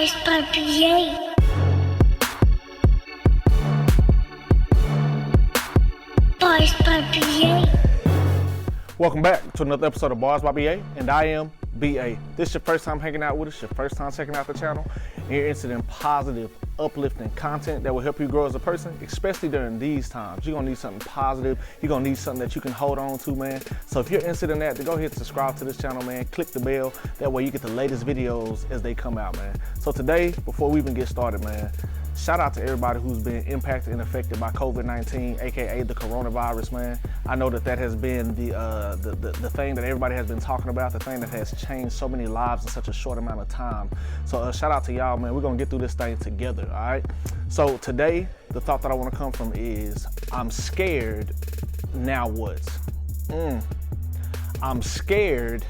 Boys by Boys by Welcome back to another episode of Bars by BA, and I am BA. This is your first time hanging out with us, your first time checking out the channel, and you're interested in positive, uplifting content that will help you grow as a person, especially during these times. You're gonna need something positive. You're gonna need something that you can hold on to, man. So if you're interested in that, then go ahead and subscribe to this channel, man. Click the bell. That way you get the latest videos as they come out, man. So today, before we even get started, man, shout out to everybody who's been impacted and affected by COVID-19, aka the coronavirus, man. I know that has been the thing that everybody has been talking about, the thing that has changed so many lives in such a short amount of time. So shout out to y'all, man. We're gonna get through this thing together, all right? So today, the thought that I wanna come from is, I'm scared, now what? I'm scared,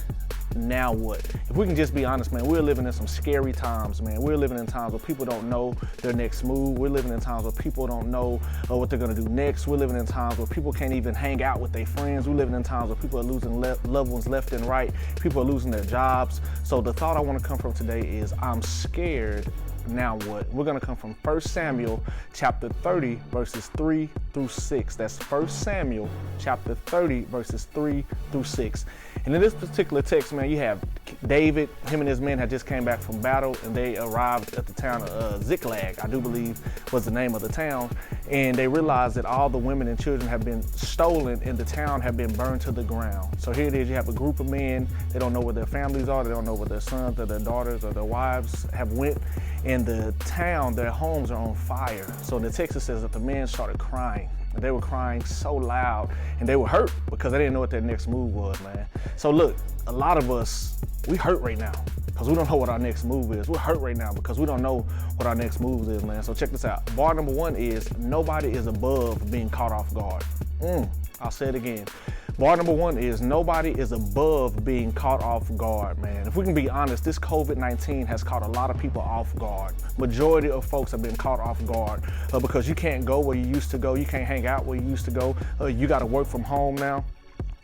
now what? If we can just be honest, man, we're living in some scary times, man. We're living in times where people don't know their next move. We're living in times where people don't know what they're gonna do next. We're living in times where people can't even hang out with their friends. We're living in times where people are losing loved ones left and right. People are losing their jobs. So the thought I wanna come from today is, I'm scared, now what? We're gonna come from 1 Samuel chapter 30, verses 3 through 6. That's 1 Samuel chapter 30, verses 3 through 6. And in this particular text, man, you have David. Him and his men had just came back from battle, and they arrived at the town of Ziklag, I do believe was the name of the town. And they realized that all the women and children have been stolen, and the town had been burned to the ground. So here it is, you have a group of men. They don't know where their families are. They don't know where their sons or their daughters or their wives have went. In the town, their homes are on fire. So the text says that the men started crying. And they were crying so loud, and they were hurt because they didn't know what their next move was, man. So look, a lot of us, we hurt right now because we don't know what our next move is. We're hurt right now because we don't know what our next move is, man. So check this out. Bar number one is, nobody is above being caught off guard. I'll say it again. Bar number one is, nobody is above being caught off guard, man. If we can be honest, this COVID-19 has caught a lot of people off guard. Majority of folks have been caught off guard because you can't go where you used to go. You can't hang out where you used to go. You got to work from home now.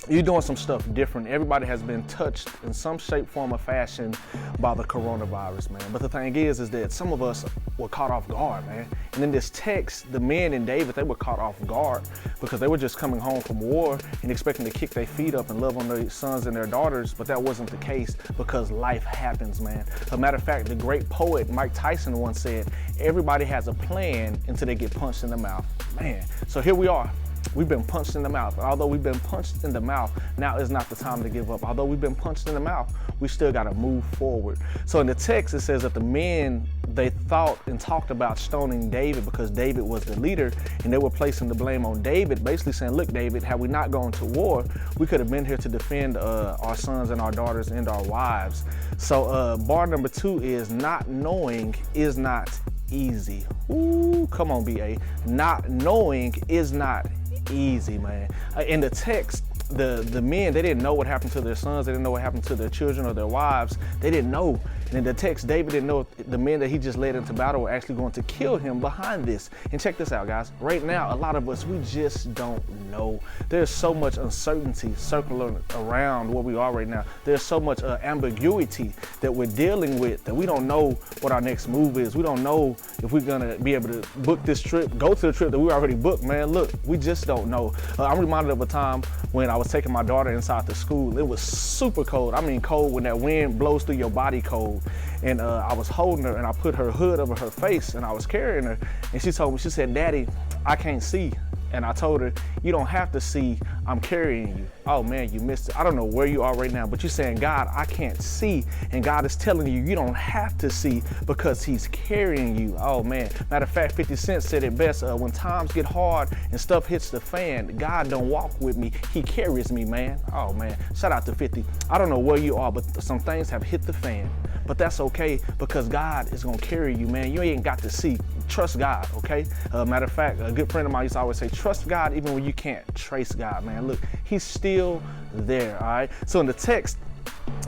You're doing some stuff different. Everybody has been touched in some shape, form, or fashion by the coronavirus, man. But the thing is that some of us were caught off guard, man. And in this text, the men and David, they were caught off guard because they were just coming home from war and expecting to kick their feet up and love on their sons and their daughters. But that wasn't the case because life happens, man. As a matter of fact, the great poet Mike Tyson once said, everybody has a plan until they get punched in the mouth. Man, so here we are. We've been punched in the mouth. Although we've been punched in the mouth, now is not the time to give up. Although we've been punched in the mouth, we still got to move forward. So in the text, it says that the men, they thought and talked about stoning David because David was the leader, and they were placing the blame on David, basically saying, look, David, had we not gone to war, we could have been here to defend our sons and our daughters and our wives. So bar number two is, not knowing is not easy. Ooh, come on, BA. Not knowing is not easy, man. In the text, the men, they didn't know what happened to their sons. They didn't know what happened to their children or their wives. They didn't know. And in the text, David didn't know if the men that he just led into battle were actually going to kill him behind this. And check this out, guys. Right now, a lot of us, we just don't know. There's so much uncertainty circling around where we are right now. There's so much ambiguity that we're dealing with that we don't know what our next move is. We don't know if we're gonna be able to book this trip, go to the trip that we already booked, man. Look, we just don't know. I'm reminded of a time when I was taking my daughter inside the school. It was super cold. I mean cold when that wind blows through your body cold. And I was holding her, and I put her hood over her face, and I was carrying her. And she told me, she said, Daddy, I can't see. And I told her, you don't have to see, I'm carrying you. Oh man, you missed it. I don't know where you are right now, but you're saying, God, I can't see. And God is telling you, you don't have to see because he's carrying you. Oh man. Matter of fact, 50 Cent said it best. When times get hard and stuff hits the fan, God don't walk with me, he carries me, man. Oh man, shout out to 50. I don't know where you are, but some things have hit the fan. But that's okay because God is gonna carry you, man. You ain't got to see. Trust God, okay? Matter of fact, a good friend of mine used to always say, trust God even when you can't trace God, man. Look, he's still there, all right? So in the text,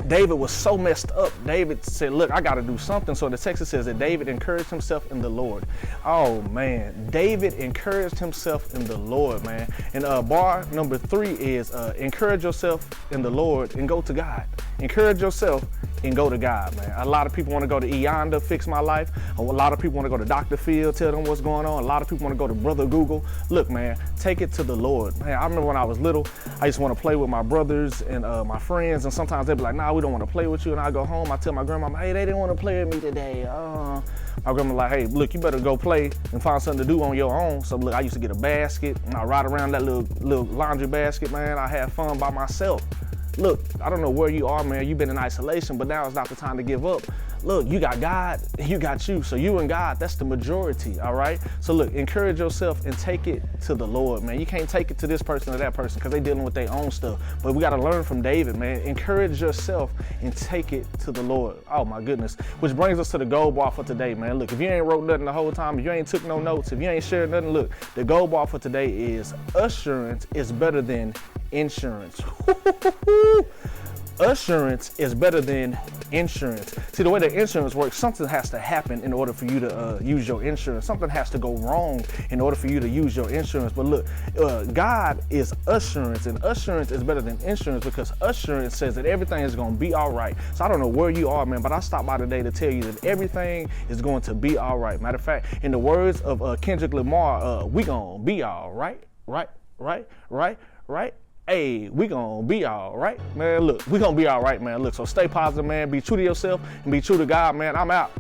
David was so messed up. David said, look, I got to do something. So in the text it says that David encouraged himself in the Lord. Oh man, David encouraged himself in the Lord, man. And bar number 3 is encourage yourself in the Lord and go to God. Encourage yourself and go to God, man. A lot of people want to go to Eon to fix my life. A lot of people want to go to Dr. Phil, tell them what's going on. A lot of people want to go to Brother Google. Look, man, take it to the Lord. Man, I remember when I was little, I used to want to play with my brothers and my friends, and sometimes they'd be like, nah, we don't want to play with you. And I go home, I tell my grandma, hey, they didn't want to play with me today. My grandma like, hey, look, you better go play and find something to do on your own. So look, I used to get a basket and I ride around that little laundry basket, man. I had fun by myself. Look, I don't know where you are, man. You've been in isolation, but now it's not the time to give up. Look, you got God, you got you. So you and God, that's the majority, all right? So look, encourage yourself and take it to the Lord, man. You can't take it to this person or that person because they're dealing with their own stuff. But we got to learn from David, man. Encourage yourself and take it to the Lord. Oh, my goodness. Which brings us to the gold bar for today, man. Look, if you ain't wrote nothing the whole time, if you ain't took no notes, if you ain't shared nothing, look, the gold bar for today is assurance is better than insurance. Assurance is better than insurance. See, the way that insurance works, something has to happen in order for you to use your insurance. Something has to go wrong in order for you to use your insurance. But look, God is assurance, and assurance is better than insurance because assurance says that everything is going to be all right. So I don't know where you are, man, but I stopped by today to tell you that everything is going to be all right. Matter of fact, in the words of Kendrick Lamar, we going to be all right, right. Hey, we gonna be all right, man. Look, we gonna be all right, man. Look, so stay positive, man. Be true to yourself and be true to God, man. I'm out.